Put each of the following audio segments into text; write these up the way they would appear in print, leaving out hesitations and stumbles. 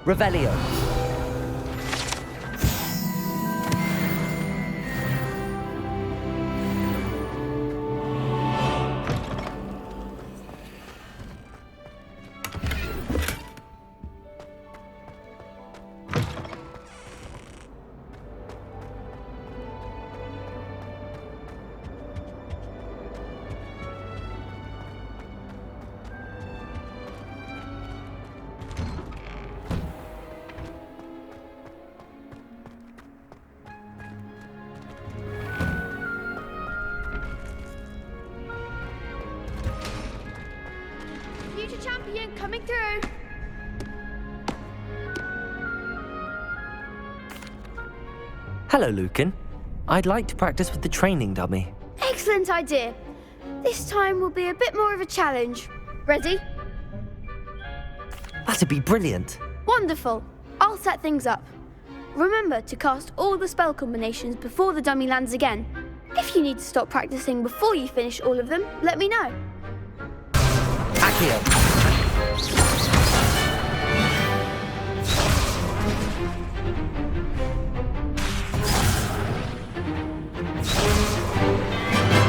Revelio. Future champion coming through. Hello, Lucan. I'd like to practice with the training dummy. Excellent idea. This time will be a bit more of a challenge. Ready? That'd be brilliant. Wonderful. I'll set things up. Remember to cast all the spell combinations before the dummy lands again. If you need to stop practicing before you finish all of them, let me know. Accio.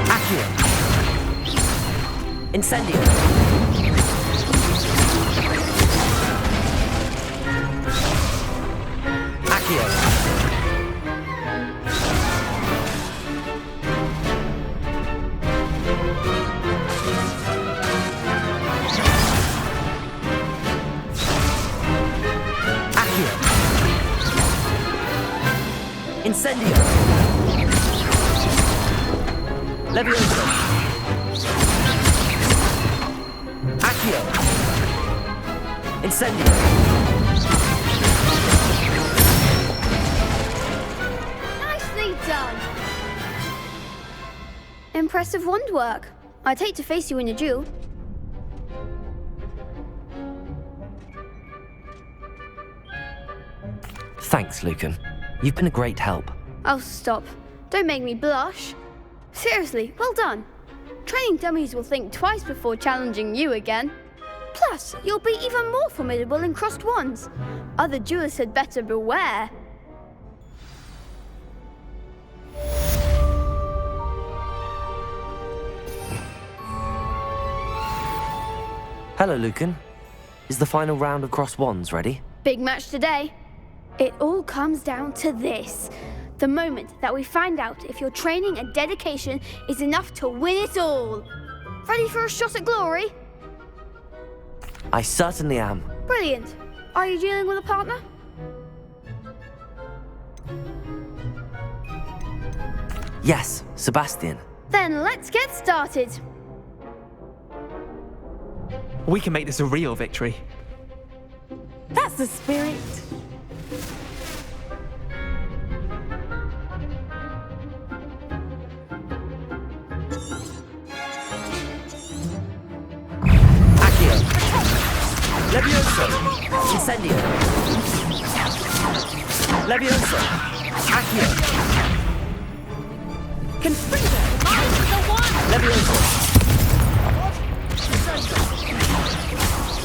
Accio. Incendio. Accio. Accio. Incendio. Levioso. Accio. Incendio. Nicely done. Impressive wand work. I'd hate to face you in a duel. Thanks, Lucan. You've been a great help. Oh, stop. Don't make me blush. Seriously, well done. Training dummies will think twice before challenging you again. Plus, you'll be even more formidable in crossed wands. Other duelists had better beware. Hello, Lucan. Is the final round of cross wands ready? Big match today. It all comes down to this. The moment that we find out if your training and dedication is enough to win it all. Ready for a shot at glory? I certainly am. Brilliant. Are you dealing with a partner? Yes, Sebastian. Then let's get started. We can make this a real victory. That's the spirit. Accio. Levioso. Incendio. Levioso. Accio. Confringo, mine is the one. Levioso.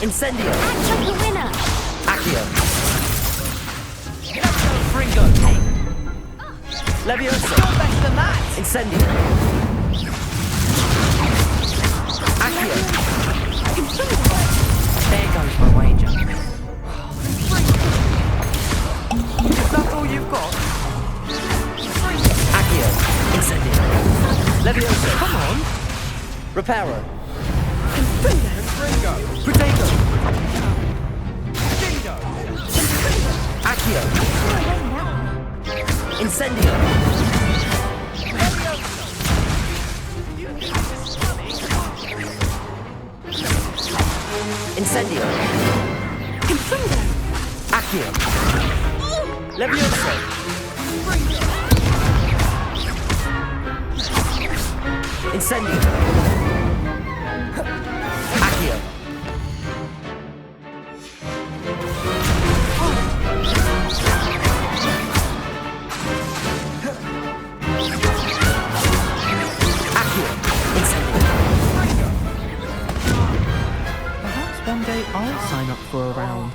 Incendio. Act like the winner. Accio. Fringo. Levioso. Better than that. Incendio. Accio. Confringo. There goes my wager. Is that all you've got? Accio. Incendio. Levioso. Come on. Reparo. Ringo. Potato. Dingo. Accio. Incendio. Incendio. Confringo. Accio. Levioso. Incendio. Accio. Accio. Incendio. Perhaps one day I'll sign up for a round.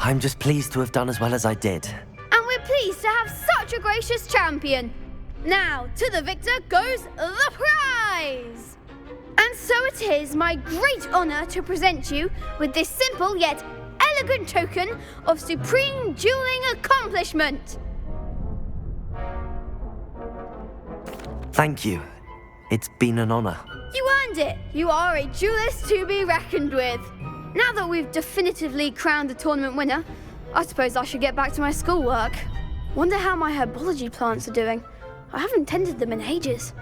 I'm just pleased to have done as well as I did. And we're pleased to have such a gracious champion. Now, to the victor goes the prize! And so it is my great honour to present you with this simple yet elegant token of supreme dueling accomplishment. Thank you. It's been an honour. You earned it. You are a duelist to be reckoned with. Now that we've definitively crowned the tournament winner, I suppose I should get back to my schoolwork. Wonder how my herbology plants are doing. I haven't tended them in ages.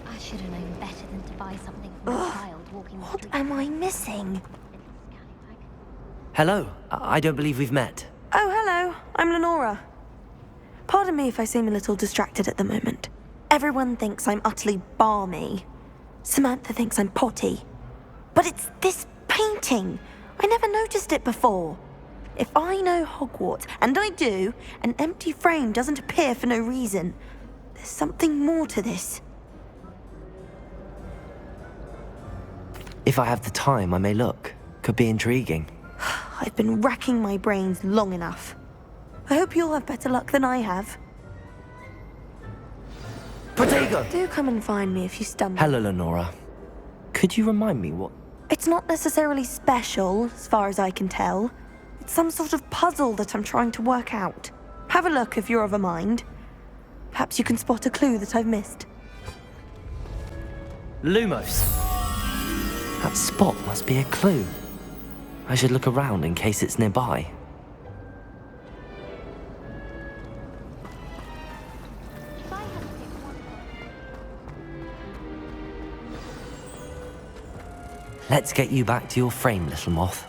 I should have known better than to buy something for a child walking the What street. am I missing? Hello. I don't believe we've met. Oh, hello. I'm Lenora. Pardon me if I seem a little distracted at the moment. Everyone thinks I'm utterly balmy. Samantha thinks I'm potty. But it's this painting. I never noticed it before. If I know Hogwarts, and I do, an empty frame doesn't appear for no reason. There's something more to this. If I have the time, I may look. Could be intriguing. I've been racking my brains long enough. I hope you'll have better luck than I have. Protego! Do come and find me if you stumble. Hello, Lenora. Could you remind me what... It's not necessarily special, as far as I can tell. It's some sort of puzzle that I'm trying to work out. Have a look if you're of a mind. Perhaps you can spot a clue that I've missed. Lumos. That spot must be a clue. I should look around in case it's nearby. If I had to pick one Let's get you back to your frame, little moth.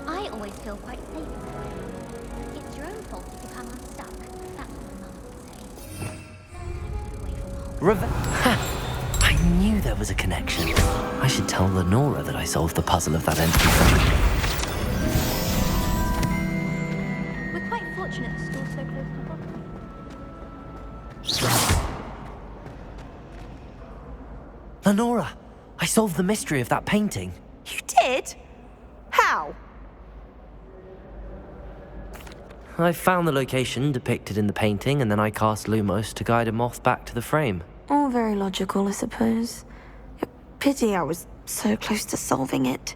I always feel quite safe in the room. It's your own fault if you come unstuck. That's what my mum would say. Away from the whole Ha! I knew there was a connection. I should tell Lenora that I solved the puzzle of that empty frame. We're quite fortunate the store's so close to the property. Lenora, I solved the mystery of that painting. You did? How? I found the location depicted in the painting, and then I cast Lumos to guide a moth back to the frame. All very logical, I suppose. Pity I was so close to solving it.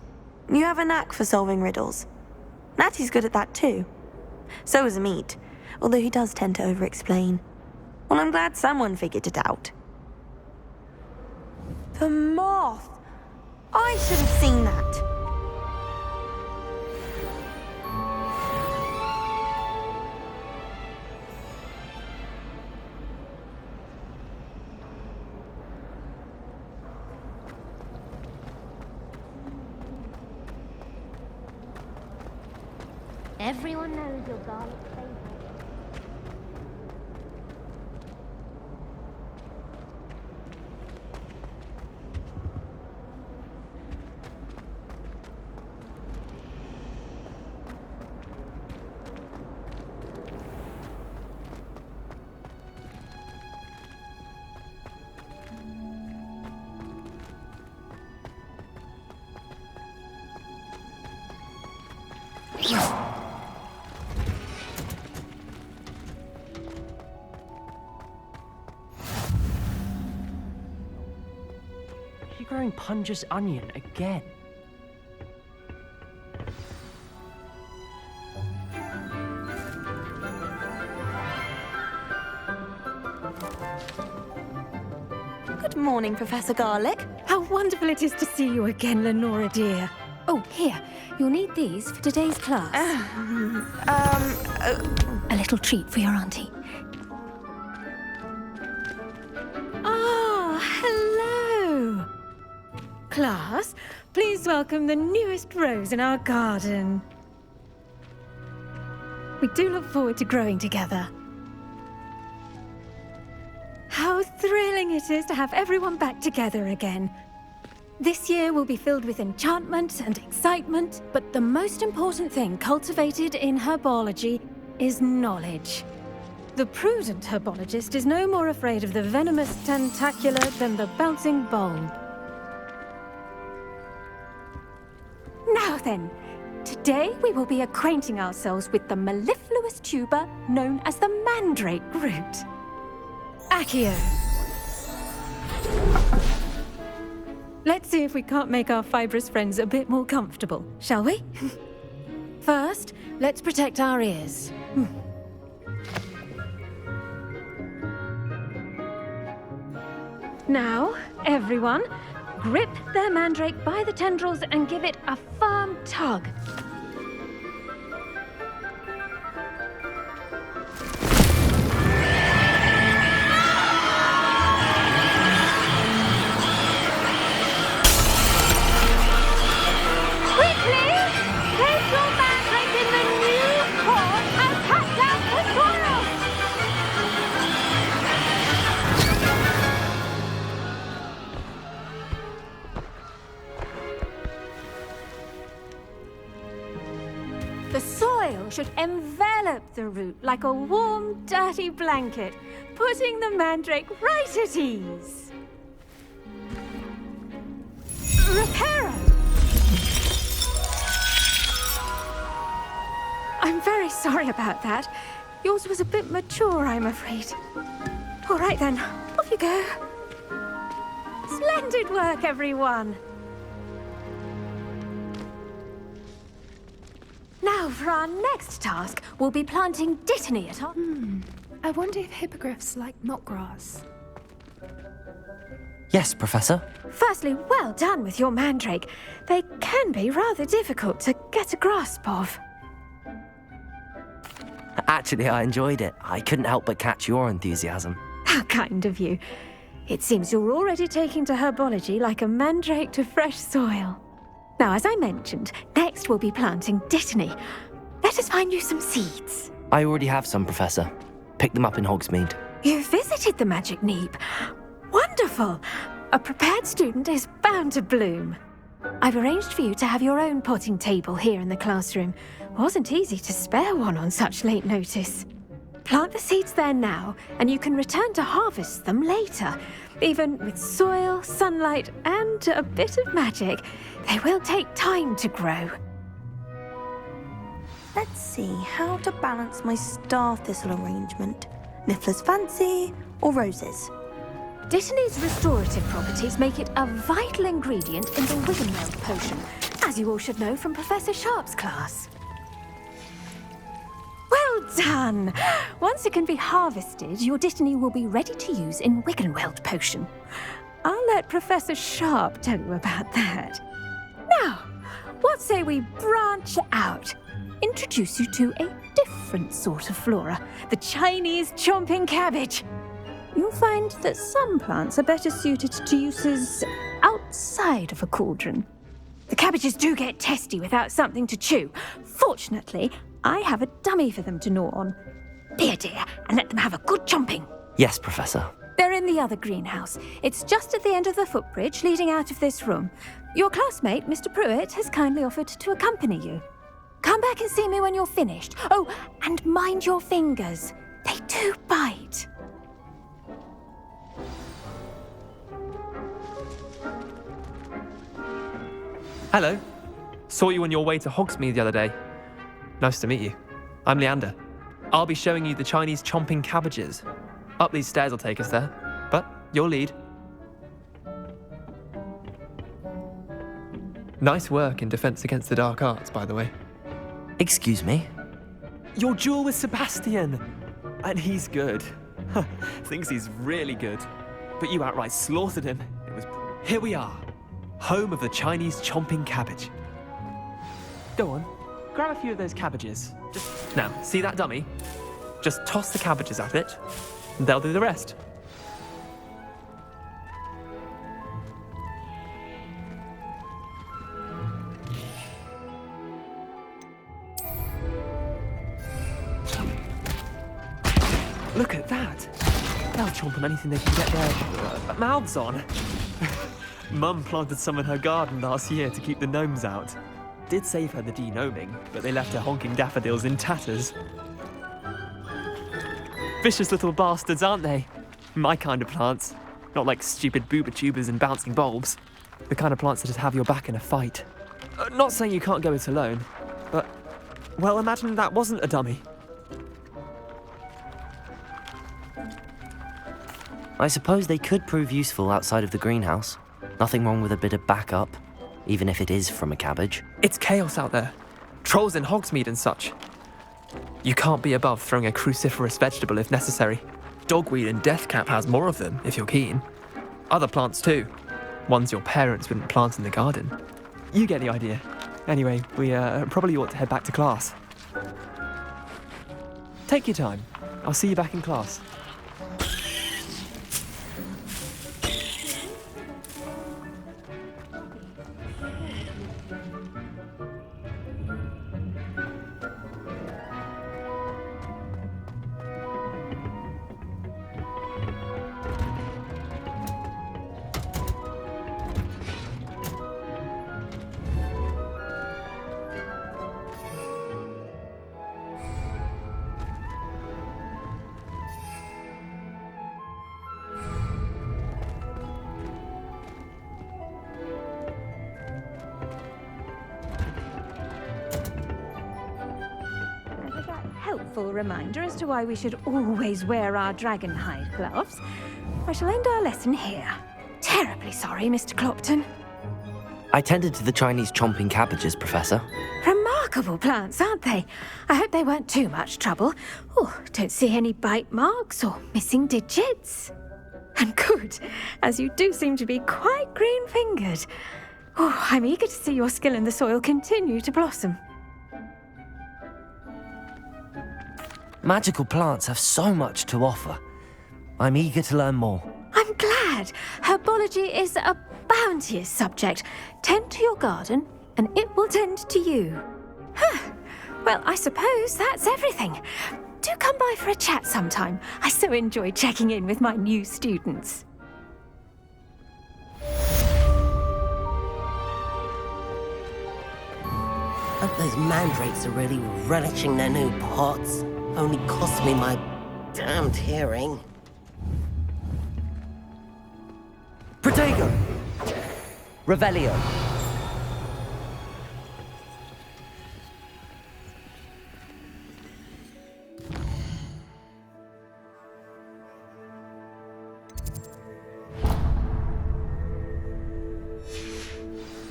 You have a knack for solving riddles. Natty's good at that too. So is Amit, although he does tend to over-explain. Well, I'm glad someone figured it out. The moth! I should have seen that. Everyone knows your garlic favorite. You're growing Punja's onion again. Good morning, Professor Garlic. How wonderful it is to see you again, Lenora dear. Oh, here. You'll need these for today's class. A little treat for your auntie. Ah, hello. Class, please welcome the newest rose in our garden. We do look forward to growing together. How thrilling it is to have everyone back together again. This year will be filled with enchantment and excitement, but the most important thing cultivated in herbology is knowledge. The prudent herbologist is no more afraid of the venomous tentacula than the bouncing bulb. Now then, today we will be acquainting ourselves with the mellifluous tuber known as the mandrake root. Accio. Let's see if we can't make our fibrous friends a bit more comfortable, shall we? First, let's protect our ears. Now, everyone, grip their mandrake by the tendrils and give it a firm tug. The soil should envelop the root like a warm, dirty blanket, putting the mandrake right at ease. Reparo! I'm very sorry about that. Yours was a bit mature, I'm afraid. All right then, off you go. Splendid work, everyone! Now, for our next task, we'll be planting dittany at our... I wonder if hippogriffs like knotgrass. Yes, Professor. Firstly, well done with your mandrake. They can be rather difficult to get a grasp of. Actually, I enjoyed it. I couldn't help but catch your enthusiasm. How kind of you. It seems you're already taking to herbology like a mandrake to fresh soil. Now, as I mentioned, next we'll be planting dittany. Let us find you some seeds. I already have some, Professor. Picked them up in Hogsmeade. You visited the Magic Neep. Wonderful! A prepared student is bound to bloom. I've arranged for you to have your own potting table here in the classroom. Wasn't easy to spare one on such late notice. Plant the seeds there now, and you can return to harvest them later. Even with soil, sunlight, and a bit of magic, they will take time to grow. Let's see how to balance my star thistle arrangement. Niffler's fancy or roses? Dittany's restorative properties make it a vital ingredient in the Wiggenweld potion, as you all should know from Professor Sharp's class. Well done! Once it can be harvested, your dittany will be ready to use in Wiggenweld potion. I'll let let Professor Sharp tell you about that. Now, what say we branch out? Introduce you to a different sort of flora, the Chinese chomping cabbage. You'll find that some plants are better suited to uses outside of a cauldron. The cabbages do get testy without something to chew. Fortunately, I have a dummy for them to gnaw on. Here, dear, and let them have a good chomping. Yes, Professor. They're in the other greenhouse. It's just at the end of the footbridge leading out of this room. Your classmate, Mr. Pruitt, has kindly offered to accompany you. Come back and see me when you're finished. Oh, and mind your fingers. They do bite. Hello. Saw you on your way to Hogsmear the other day. Nice to meet you. I'm Leander. I'll be showing you the Chinese chomping cabbages. Up these stairs will take us there, but you'll lead. Nice work in Defense Against the Dark Arts, by the way. Excuse me? Your duel with Sebastian! And he's good. Thinks he's really good. But you outright slaughtered him. Here we are. Home of the Chinese chomping cabbage. Go on, grab a few of those cabbages. Now, see that dummy? Just toss the cabbages at it, and they'll do the rest. Look at that! They'll chomp on anything they can get their mouths on. Mum planted some in her garden last year to keep the gnomes out. Did save her the de-gnoming, but they left her honking daffodils in tatters. Vicious little bastards, aren't they? My kind of plants. Not like stupid booba tubers and bouncing bulbs. The kind of plants that just have your back in a fight. Not saying you can't go it alone, but... well, imagine that wasn't a dummy. I suppose they could prove useful outside of the greenhouse. Nothing wrong with a bit of backup, even if it is from a cabbage. It's chaos out there. Trolls in Hogsmeade and such. You can't be above throwing a cruciferous vegetable if necessary. Dogweed and deathcap has more of them, if you're keen. Other plants too. Ones your parents wouldn't plant in the garden. You get the idea. Anyway, we probably ought to head back to class. Take your time. I'll see you back in class. Helpful reminder as to why we should always wear our dragon hide gloves. I shall end our lesson here. Terribly sorry, Mr. Clopton. I tended to the Chinese chomping cabbages, Professor. Remarkable plants, aren't they? I hope they weren't too much trouble. Oh, don't see any bite marks or missing digits. And good, as you do seem to be quite green-fingered. Oh, I'm eager to see your skill in the soil continue to blossom. Magical plants have so much to offer. I'm eager to learn more. I'm glad. Herbology is a bounteous subject. Tend to your garden, and it will tend to you. Well, I suppose that's everything. Do come by for a chat sometime. I so enjoy checking in with my new students. Hope those mandrakes are really relishing their new pots. Only cost me my damned hearing. Protego! Revelio!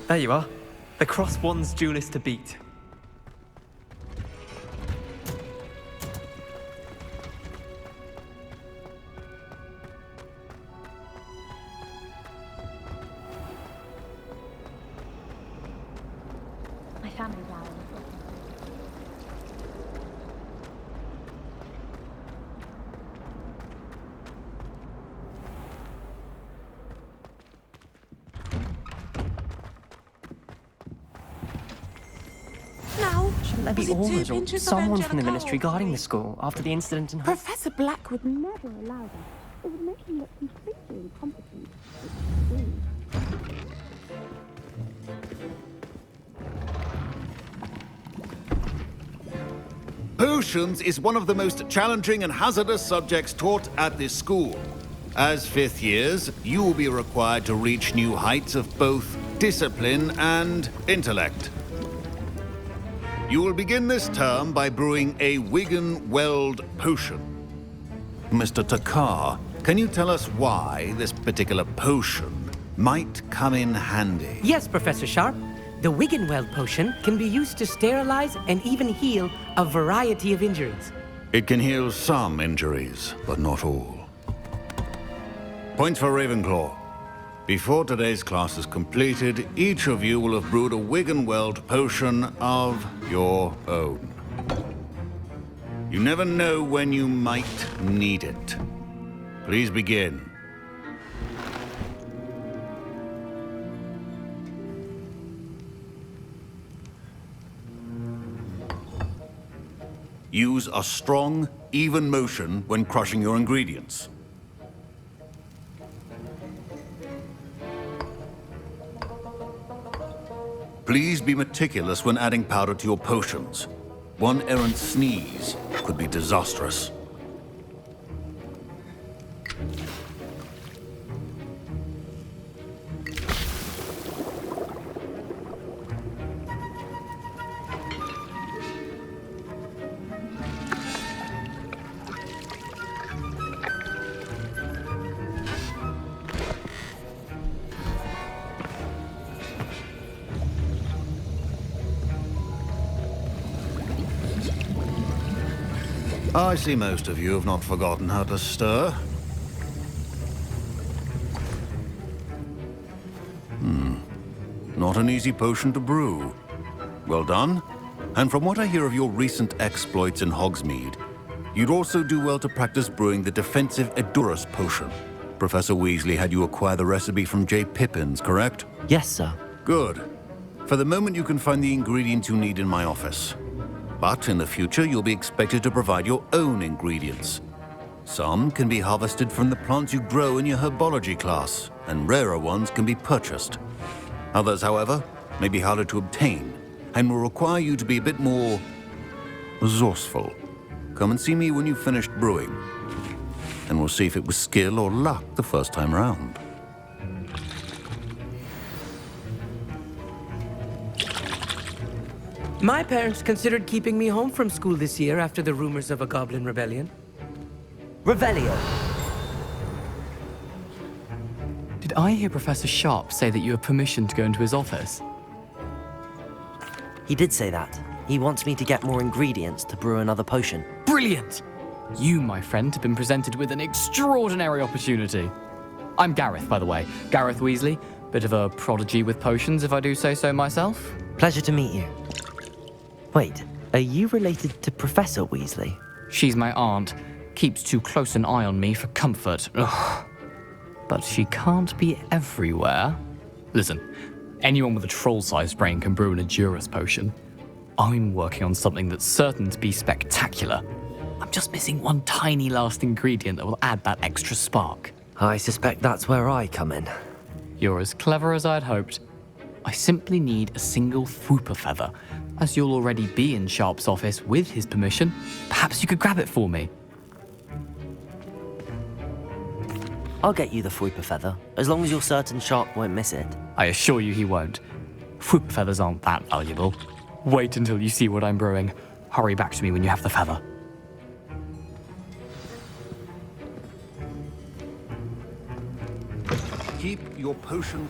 There you are. The Cross Wands duelist to beat. Shouldn't there be orders or someone from the ministry guarding the school after the incident in Professor Black would never allow that. It would make him look completely incompetent. Potions is one of the most challenging and hazardous subjects taught at this school. As fifth years, you will be required to reach new heights of both discipline and intellect. You will begin this term by brewing a Wigan-Weld potion. Mr. Takar, can you tell us why this particular potion might come in handy? Yes, Professor Sharp. The Wigan-Weld potion can be used to sterilize and even heal a variety of injuries. It can heal some injuries, but not all. Points for Ravenclaw. Before today's class is completed, each of you will have brewed a Wigan-Weld potion of your own. You never know when you might need it. Please begin. Use a strong, even motion when crushing your ingredients. Please be meticulous when adding powder to your potions. One errant sneeze could be disastrous. I see most of you have not forgotten how to stir. Not an easy potion to brew. Well done. And from what I hear of your recent exploits in Hogsmeade, you'd also do well to practice brewing the defensive Edurus potion. Professor Weasley had you acquire the recipe from J. Pippin's, correct? Yes, sir. Good. For the moment, you can find the ingredients you need in my office. But in the future, you'll be expected to provide your own ingredients. Some can be harvested from the plants you grow in your herbology class, and rarer ones can be purchased. Others, however, may be harder to obtain, and will require you to be a bit more resourceful. Come and see me when you've finished brewing, and we'll see if it was skill or luck the first time round. My parents considered keeping me home from school this year after the rumors of a goblin rebellion. Revelio. Did I hear Professor Sharp say that you have permission to go into his office? He did say that. He wants me to get more ingredients to brew another potion. Brilliant! You, my friend, have been presented with an extraordinary opportunity. I'm Gareth, by the way. Gareth Weasley. Bit of a prodigy with potions, if I do say so myself. Pleasure to meet you. Wait, are you related to Professor Weasley? She's my aunt. Keeps too close an eye on me for comfort. Ugh. But she can't be everywhere. Listen, anyone with a troll-sized brain can brew an Edurus potion. I'm working on something that's certain to be spectacular. I'm just missing one tiny last ingredient that will add that extra spark. I suspect that's where I come in. You're as clever as I'd hoped. I simply need a single Fwooper feather. As you'll already be in Sharp's office with his permission, perhaps you could grab it for me. I'll get you the Fwooper feather, as long as you're certain Sharp won't miss it. I assure you he won't. Fwooper feathers aren't that valuable. Wait until you see what I'm brewing. Hurry back to me when you have the feather. Keep your potion.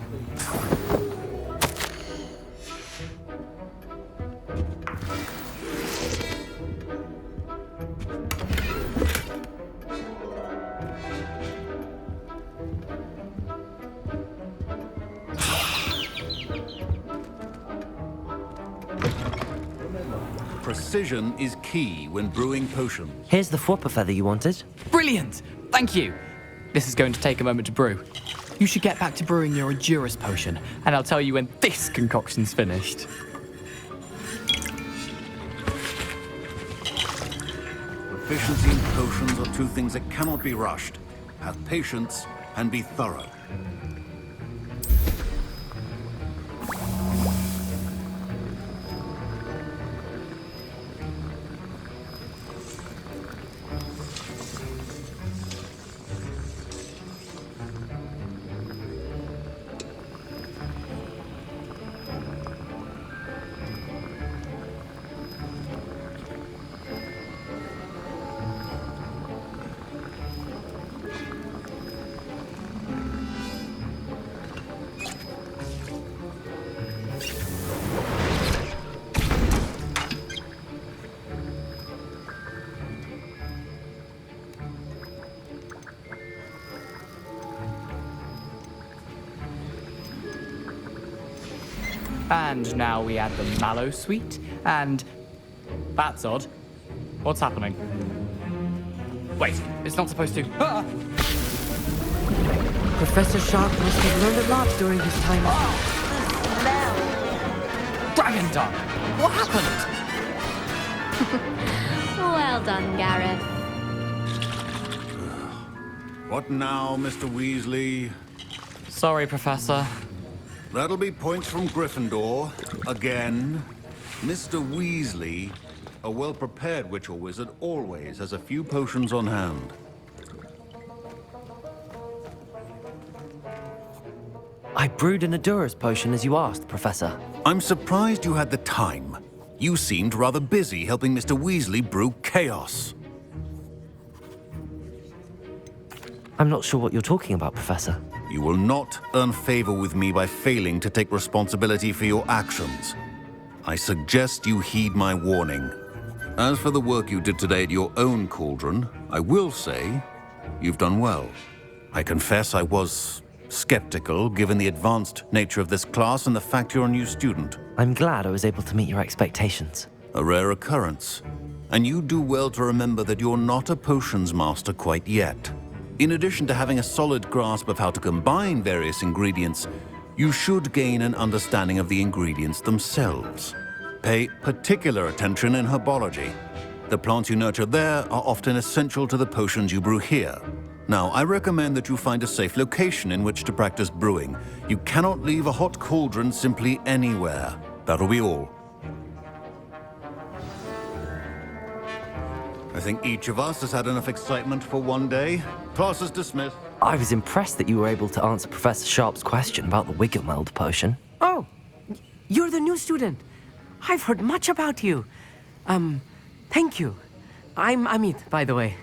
Precision is key when brewing potions. Here's the Fwooper feather you wanted. Brilliant! Thank you! This is going to take a moment to brew. You should get back to brewing your Edurus potion, and I'll tell you when this concoction's finished. proficiency and potions are two things that cannot be rushed. Have patience and be thorough. And now we add the mallow sweet, and... That's odd. What's happening? Wait, it's not supposed to... Ah! Professor Sharp must have learned a lot during his time. Dragon Dung! What happened? Well done, Gareth. What now, Mr. Weasley? Sorry, Professor. That'll be points from Gryffindor. Again. Mr. Weasley, a well-prepared witch or wizard, always has a few potions on hand. I brewed an Adura's potion as you asked, Professor. I'm surprised you had the time. You seemed rather busy helping Mr. Weasley brew chaos. I'm not sure what you're talking about, Professor. You will not earn favor with me by failing to take responsibility for your actions. I suggest you heed my warning. As for the work you did today at your own cauldron, I will say you've done well. I confess I was skeptical given the advanced nature of this class and the fact you're a new student. I'm glad I was able to meet your expectations. A rare occurrence. And you do well to remember that you're not a potions master quite yet. In addition to having a solid grasp of how to combine various ingredients, you should gain an understanding of the ingredients themselves. Pay particular attention in herbology. The plants you nurture there are often essential to the potions you brew here. Now, I recommend that you find a safe location in which to practice brewing. You cannot leave a hot cauldron simply anywhere. That'll be all. I think each of us has had enough excitement for one day. Class is dismissed. I was impressed that you were able to answer Professor Sharp's question about the Wiggenweld potion. Oh, you're the new student. I've heard much about you. Thank you. I'm Amit, by the way.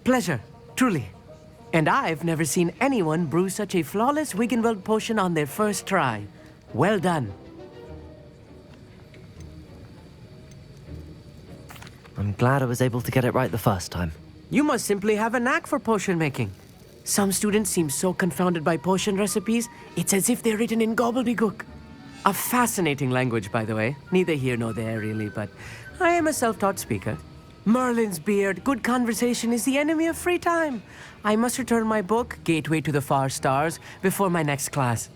Pleasure, truly. And I've never seen anyone brew such a flawless Wiggenweld potion on their first try. Well done. I'm glad I was able to get it right the first time. You must simply have a knack for potion making. Some students seem so confounded by potion recipes, it's as if they're written in gobbledygook. A fascinating language, by the way. Neither here nor there, really, but I am a self-taught speaker. Merlin's beard, good conversation is the enemy of free time. I must return my book, Gateway to the Far Stars, before my next class.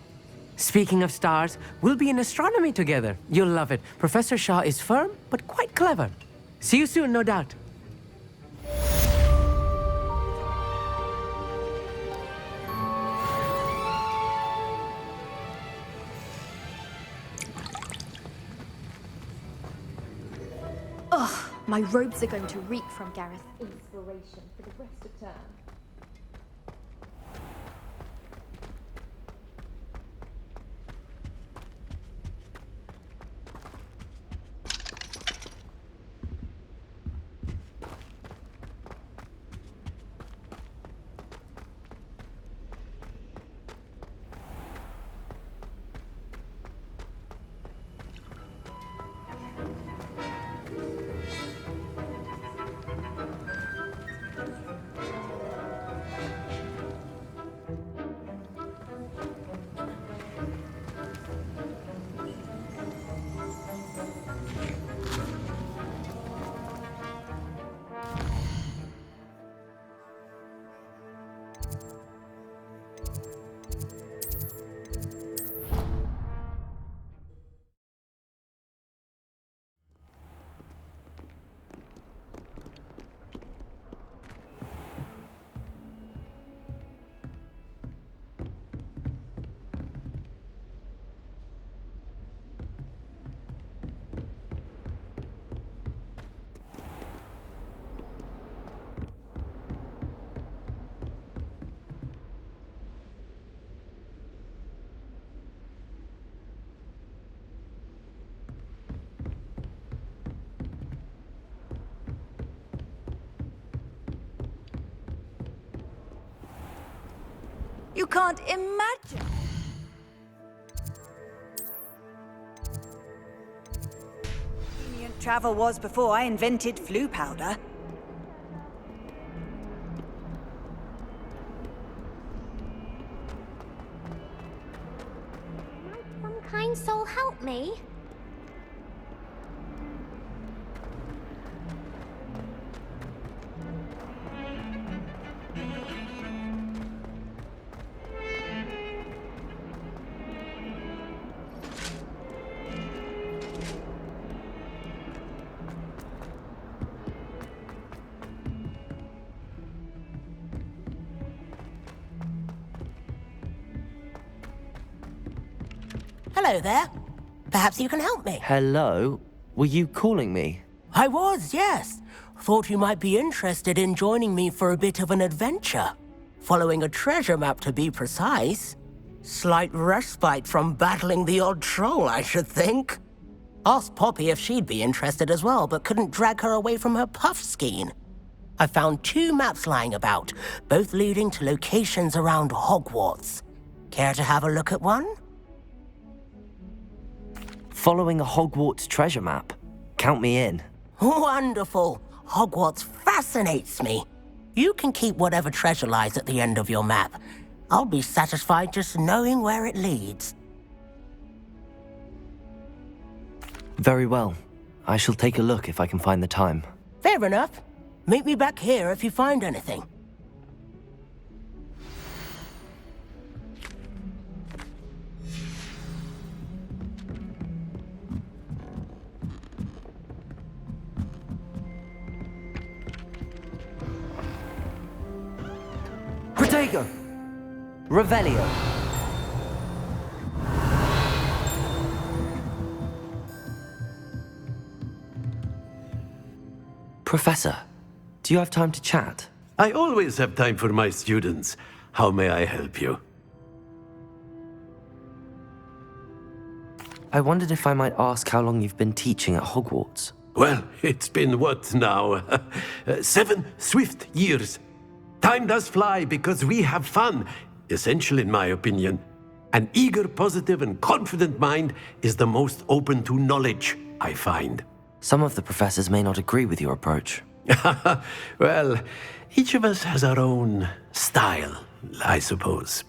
Speaking of stars, we'll be in astronomy together. You'll love it. Professor Shaw is firm, but quite clever. See you soon, no doubt. Ugh, my robes are going to reek from Gareth's inspiration for the rest of term. You can't imagine. Convenient travel was before I invented flu powder. Some kind soul help me? Hello there. Perhaps you can help me. Hello? Were you calling me? I was, yes. Thought you might be interested in joining me for a bit of an adventure. Following a treasure map, to be precise. Slight respite from battling the odd troll, I should think. Asked Poppy if she'd be interested as well, but couldn't drag her away from her puff skein. I found 2 maps lying about, both leading to locations around Hogwarts. Care to have a look at one? Following a Hogwarts treasure map. Count me in. Wonderful. Hogwarts fascinates me. You can keep whatever treasure lies at the end of your map. I'll be satisfied just knowing where it leads. Very well. I shall take a look if I can find the time. Fair enough. Meet me back here if you find anything. Protego! Revelio! Professor, do you have time to chat? I always have time for my students. How may I help you? I wondered if I might ask how long you've been teaching at Hogwarts. Well, it's been what now? 7 swift years. Time does fly because we have fun, essential in my opinion. An eager, positive, and confident mind is the most open to knowledge, I find. Some of the professors may not agree with your approach. Well, each of us has our own style, I suppose.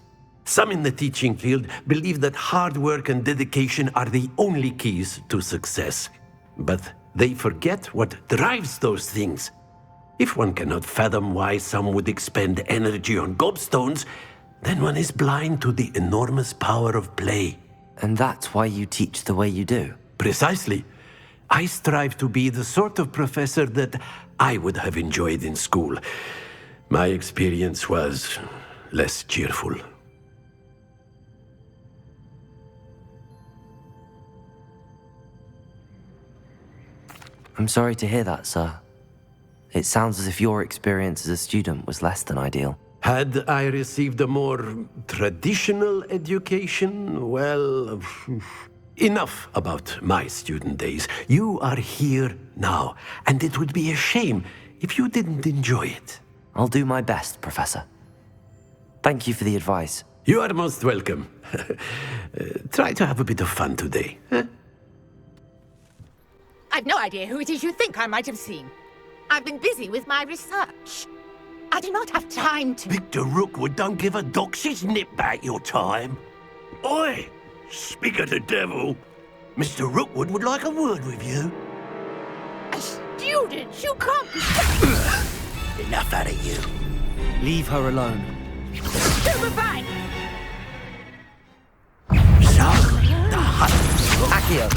Some in the teaching field believe that hard work and dedication are the only keys to success. But they forget what drives those things. If one cannot fathom why some would expend energy on gobstones, then one is blind to the enormous power of play. And that's why you teach the way you do? Precisely. I strive to be the sort of professor that I would have enjoyed in school. My experience was less cheerful. I'm sorry to hear that, sir. It sounds as if your experience as a student was less than ideal. Had I received a more traditional education, well, enough about my student days. You are here now, and it would be a shame if you didn't enjoy it. I'll do my best, Professor. Thank you for the advice. You are most welcome. Try to have a bit of fun today. Huh? I've no idea who it is you think I might have seen. I've been busy with my research. I do not have time to... Victor Rookwood don't give a doxy's nip back your time. Oi! Speak of the devil. Mr. Rookwood would like a word with you. A student? You can't be... Enough out of you. Leave her alone. Stupefy! So, the hunt. Accio!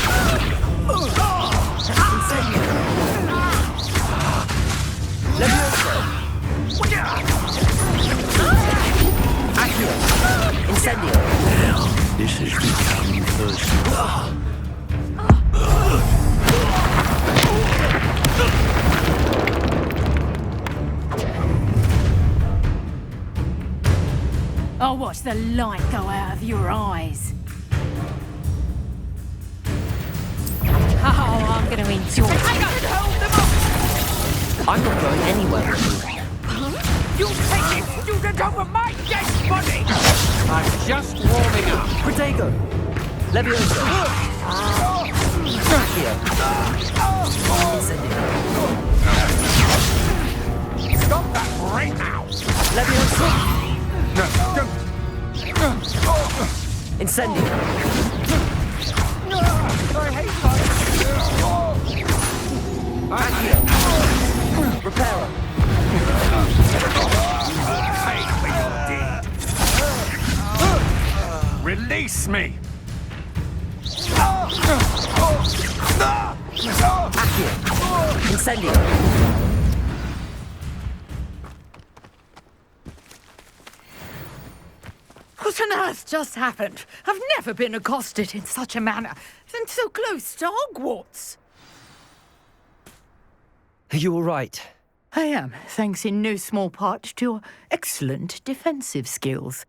Levioso! Accio! Incendio! This has become personal. I'll watch the light go out of your eyes. Oh, I'm going to enjoy it. I'm not going anywhere. Huh? You take it, student, over my dead body! I'm just warming up. Protego! Leviosa! Accio! Incendio! Stop that right now! Leviosa! No, don't. Incendio! I hate fire. Accio! Reparo! Pay for your deed. Release me! Accio! Incendio! What on earth just happened? I've never been accosted in such a manner, and so close to Hogwarts. Are you all right? I am, thanks in no small part to your excellent defensive skills.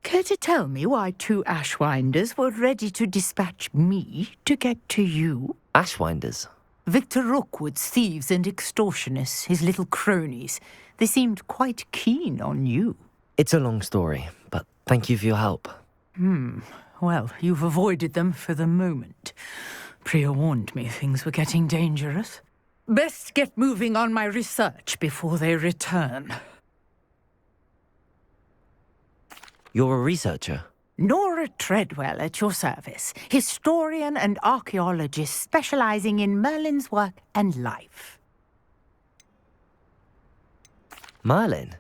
Care to tell me why 2 Ashwinders were ready to dispatch me to get to you? Ashwinders? Victor Rookwood's thieves and extortionists, his little cronies. They seemed quite keen on you. It's a long story, but thank you for your help. Well, you've avoided them for the moment. Priya warned me things were getting dangerous. Best get moving on my research before they return. You're a researcher? Nora Treadwell at your service, historian and archaeologist specializing in Merlin's work and life. Merlin?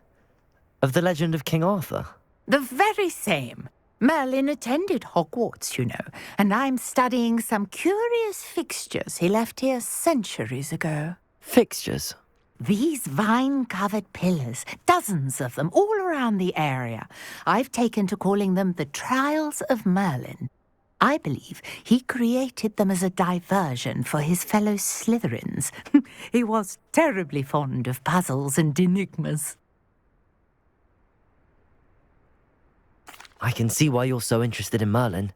Of the legend of King Arthur? The very same. Merlin attended Hogwarts, you know, and I'm studying some curious fixtures he left here centuries ago. Fixtures? These vine-covered pillars, dozens of them, all around the area. I've taken to calling them the Trials of Merlin. I believe he created them as a diversion for his fellow Slytherins. He was terribly fond of puzzles and enigmas. I can see why you're so interested in Merlin.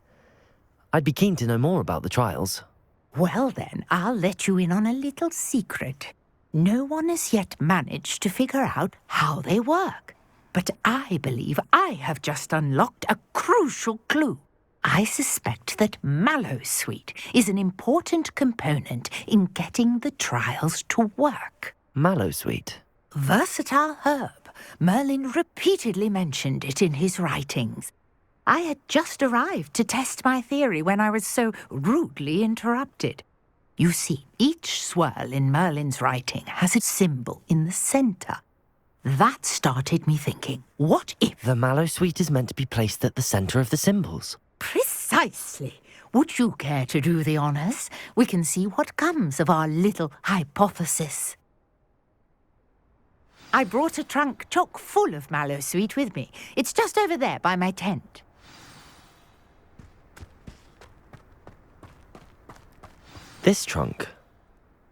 I'd be keen to know more about the trials. Well then, I'll let you in on a little secret. No one has yet managed to figure out how they work. But I believe I have just unlocked a crucial clue. I suspect that Mallowsweet is an important component in getting the trials to work. Mallowsweet? Versatile herb. Merlin repeatedly mentioned it in his writings. I had just arrived to test my theory when I was so rudely interrupted. You see, each swirl in Merlin's writing has a symbol in the centre. That started me thinking, what if... The Mallowsweet is meant to be placed at the centre of the symbols. Precisely. Would you care to do the honours? We can see what comes of our little hypothesis. I brought a trunk chock full of Mallowsweet with me. It's just over there by my tent. This trunk?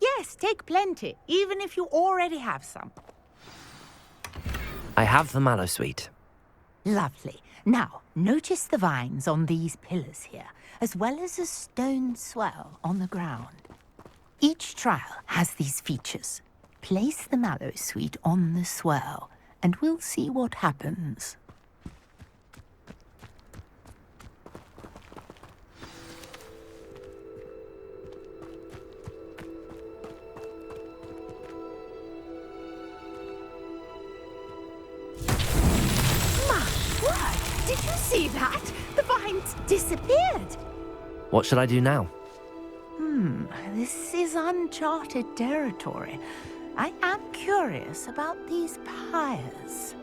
Yes, take plenty, even if you already have some. I have the Mallowsweet. Lovely. Now, notice the vines on these pillars here, as well as a stone swell on the ground. Each trial has these features. Place the Mallowsweet on the swirl, and we'll see what happens. Did you see that? The vines disappeared. What should I do now? This is uncharted territory. I am curious about these pyres.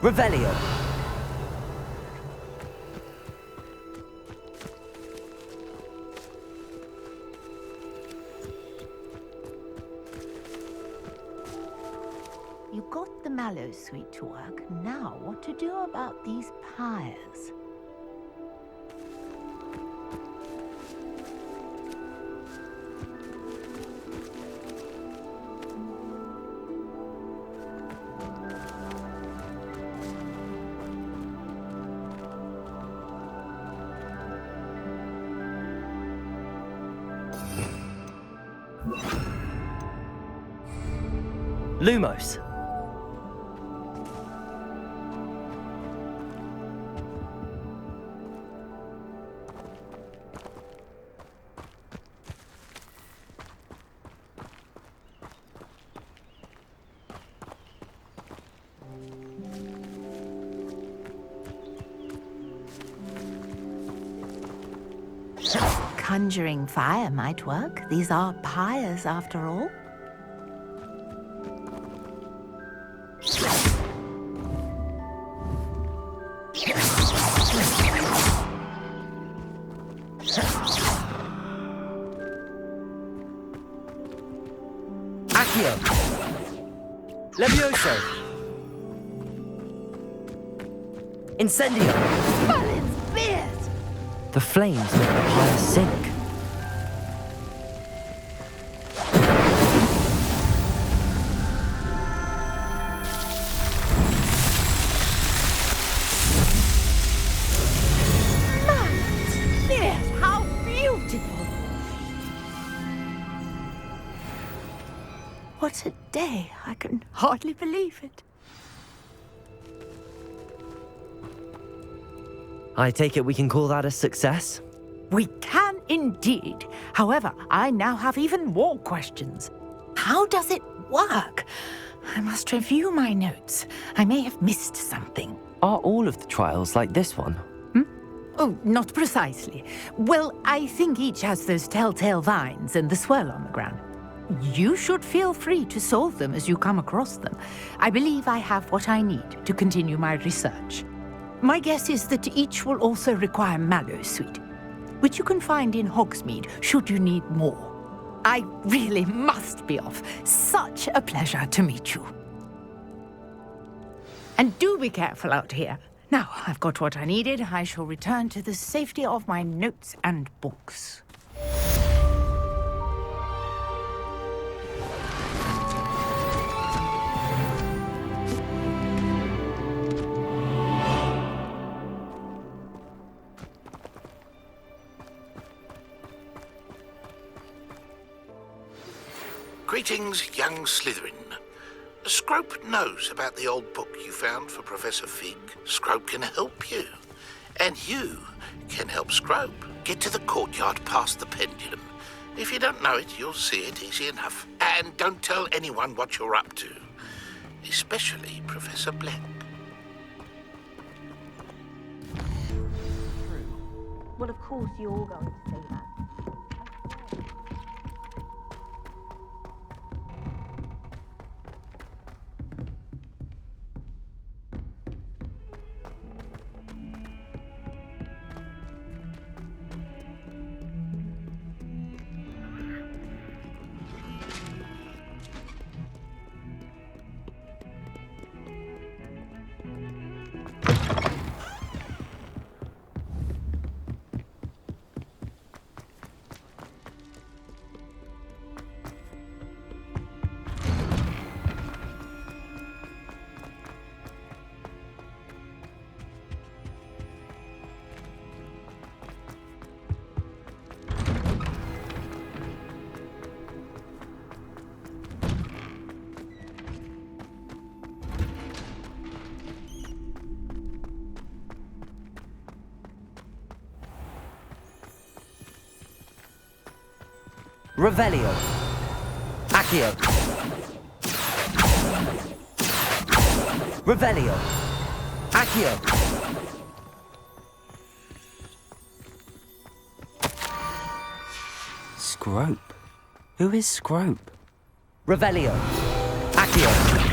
Revelio. You got the Mallowsweet to work. Now, what to do about these pyres? Lumos. Conjuring fire might work. These are pyres, after all. Accio. Levioso. Incendio. Balance beard! The flames make the pyre sink. Yes, how beautiful! What a day. I can hardly believe it. I take it we can call that a success? We can indeed. However, I now have even more questions. How does it work? I must review my notes. I may have missed something. Are all of the trials like this one? Oh, not precisely. Well, I think each has those telltale vines and the swirl on the ground. You should feel free to solve them as you come across them. I believe I have what I need to continue my research. My guess is that each will also require mallow sweet, which you can find in Hogsmeade should you need more. I really must be off. Such a pleasure to meet you. And do be careful out here. Now, I've got what I needed. I shall return to the safety of my notes and books. Greetings, young Slytherin. Scrope knows about the old book you found for Professor Fig. Scrope can help you. And you can help Scrope get to the courtyard past the pendulum. If you don't know it, you'll see it easy enough. And don't tell anyone what you're up to. Especially Professor Black. Well, of course you're going to say that. Revelio. Accio. Revelio. Accio. Scrope? Who is Scrope? Revelio. Accio.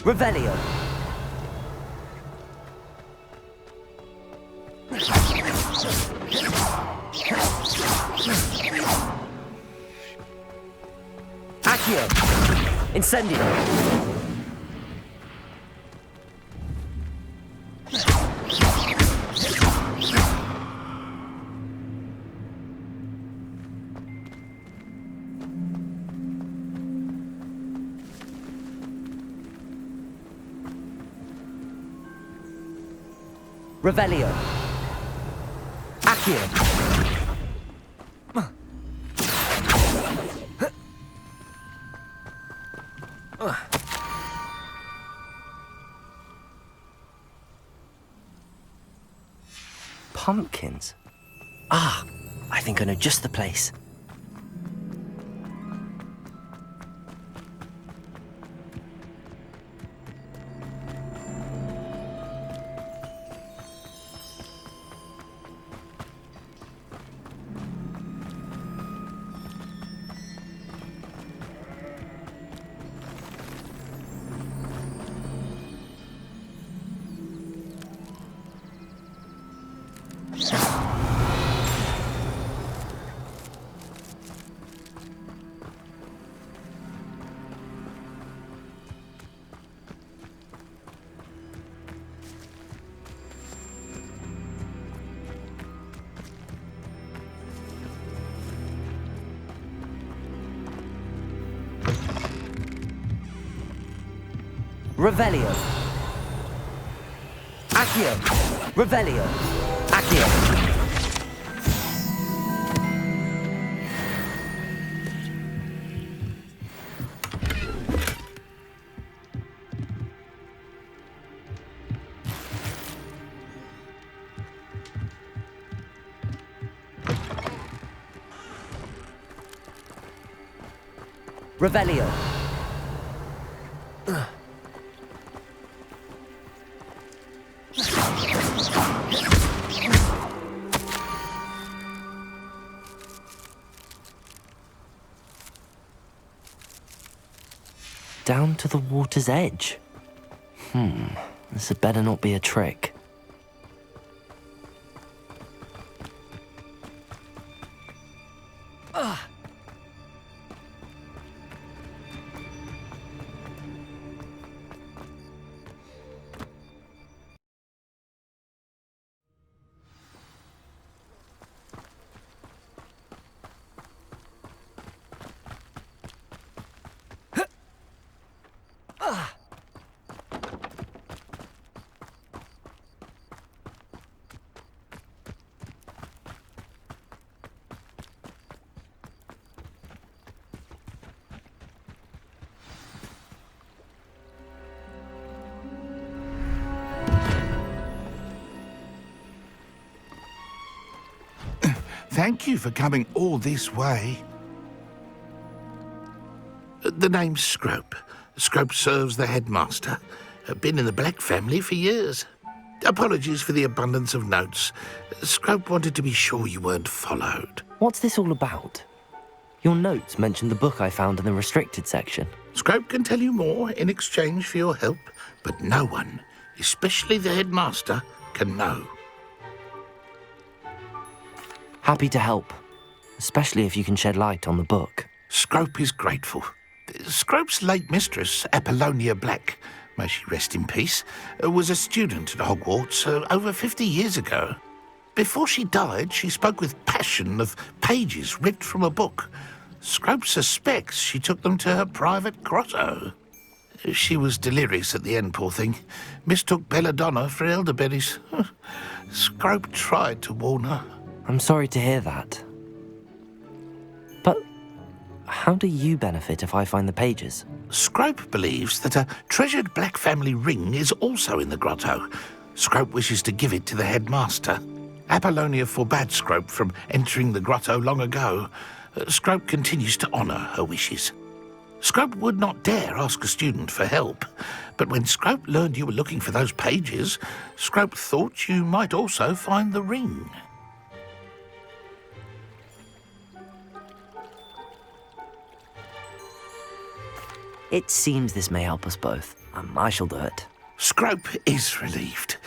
Revelio. Accio. Incendio. Revelio. Accio. Pumpkins? Ah, I think I know just the place. Revelio. Accio. Revelio. Accio. Revelio. Down to the water's edge. This had better not be a trick. Thank you for coming all this way. The name's Scrope. Scrope serves the headmaster. Been in the Black family for years. Apologies for the abundance of notes. Scrope wanted to be sure you weren't followed. What's this all about? Your notes mentioned the book I found in the restricted section. Scrope can tell you more in exchange for your help, but no one, especially the headmaster, can know. Happy to help, especially if you can shed light on the book. Scrope is grateful. Scrope's late mistress, Apollonia Black, may she rest in peace, was a student at Hogwarts over 50 years ago. Before she died, she spoke with passion of pages ripped from a book. Scrope suspects she took them to her private grotto. She was delirious at the end, poor thing. Mistook belladonna for elderberries. Scrope tried to warn her. I'm sorry to hear that. But how do you benefit if I find the pages? Scrope believes that a treasured Black family ring is also in the grotto. Scrope wishes to give it to the headmaster. Apollonia forbade Scrope from entering the grotto long ago. Scrope continues to honour her wishes. Scrope would not dare ask a student for help, but when Scrope learned you were looking for those pages, Scrope thought you might also find the ring. It seems this may help us both. I shall do it. Scrope is relieved.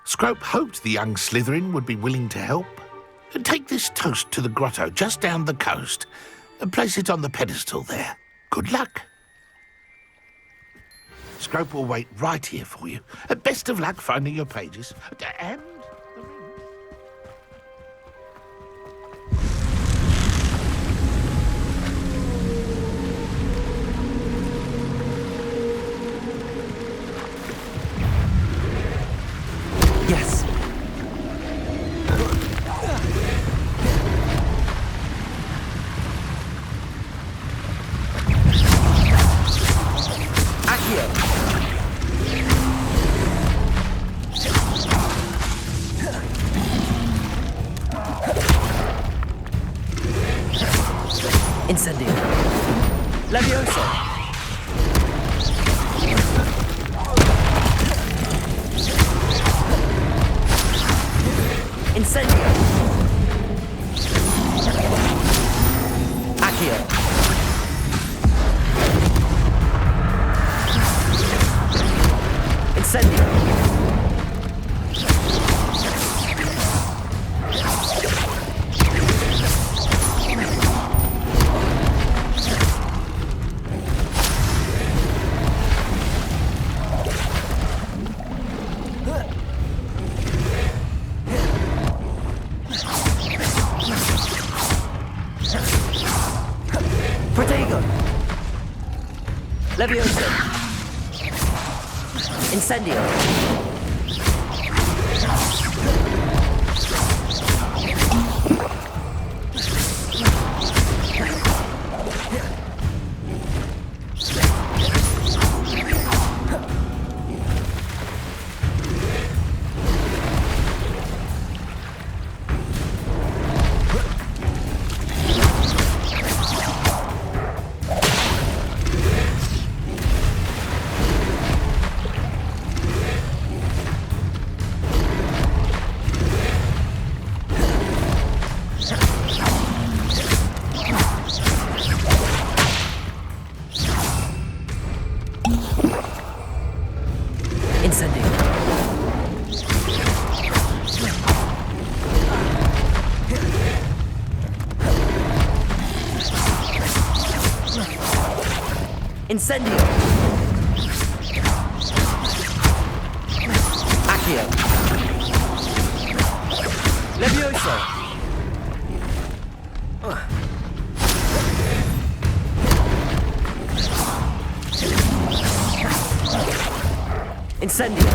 Scrope hoped the young Slytherin would be willing to help. Take this toast to the grotto just down the coast and place it on the pedestal there. Good luck. Scrope will wait right here for you. Best of luck finding your pages. And the ring. Yes, Levioso! Incendio! Accio! Incendio! Levioso! Incendio! Incendio! Accio! Levioso! Incendio!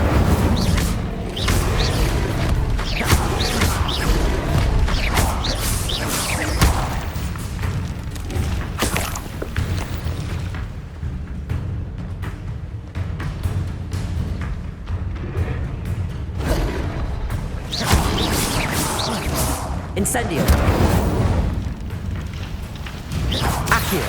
Incendio! Accio!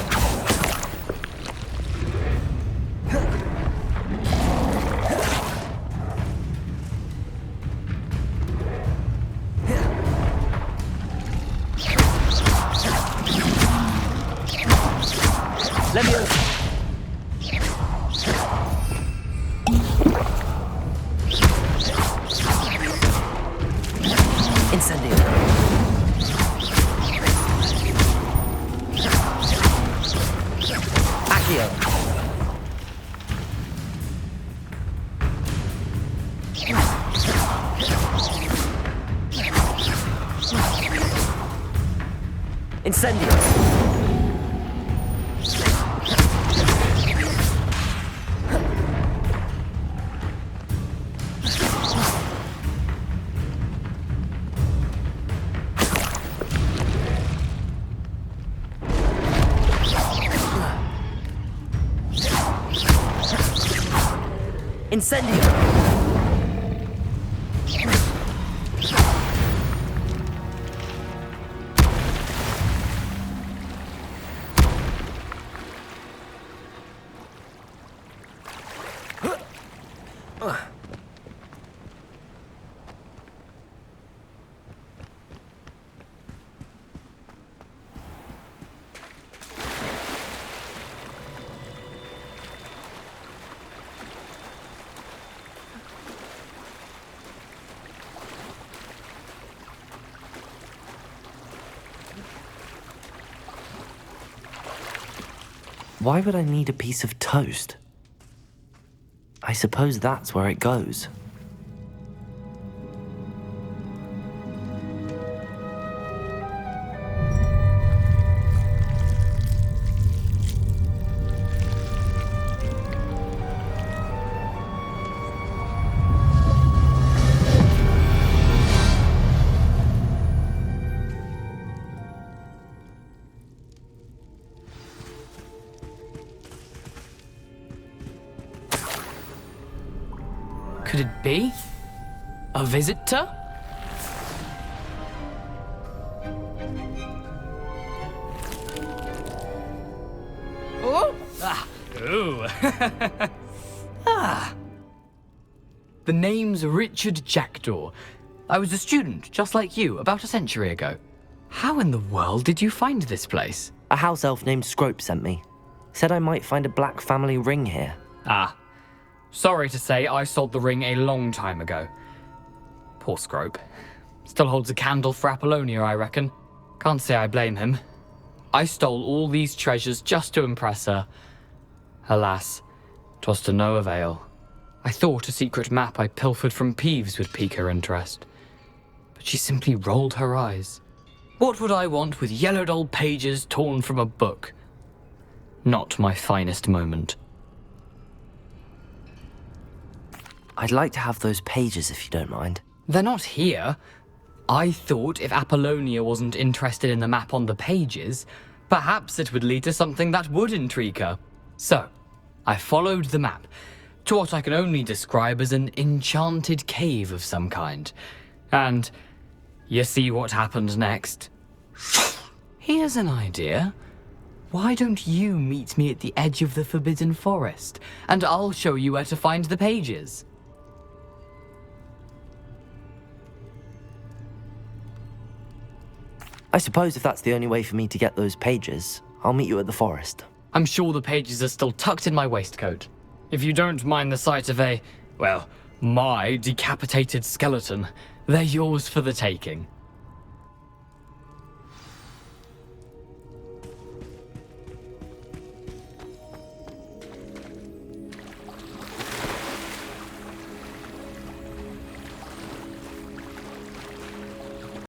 Levioso! Incendio! Accio! Incendio! Incendio! Why would I need a piece of toast? I suppose that's where it goes. Could it be? A visitor? Oh! Ooh. Ah. The name's Richard Jackdaw. I was a student, just like you, about a century ago. How in the world did you find this place? A house elf named Scrope sent me. Said I might find a black family ring here. Ah. Sorry to say, I sold the ring a long time ago. Poor Scrope. Still holds a candle for Apollonia, I reckon. Can't say I blame him. I stole all these treasures just to impress her. Alas, 'twas to no avail. I thought a secret map I pilfered from Peeves would pique her interest. But she simply rolled her eyes. What would I want with yellowed old pages torn from a book? Not my finest moment. I'd like to have those pages if you don't mind. They're not here. I thought if Apollonia wasn't interested in the map on the pages, perhaps it would lead to something that would intrigue her. So, I followed the map to what I can only describe as an enchanted cave of some kind. And you see what happened next? Here's an idea. Why don't you meet me at the edge of the Forbidden Forest, and I'll show you where to find the pages. I suppose if that's the only way for me to get those pages, I'll meet you at the forest. I'm sure the pages are still tucked in my waistcoat. If you don't mind the sight of my decapitated skeleton, they're yours for the taking.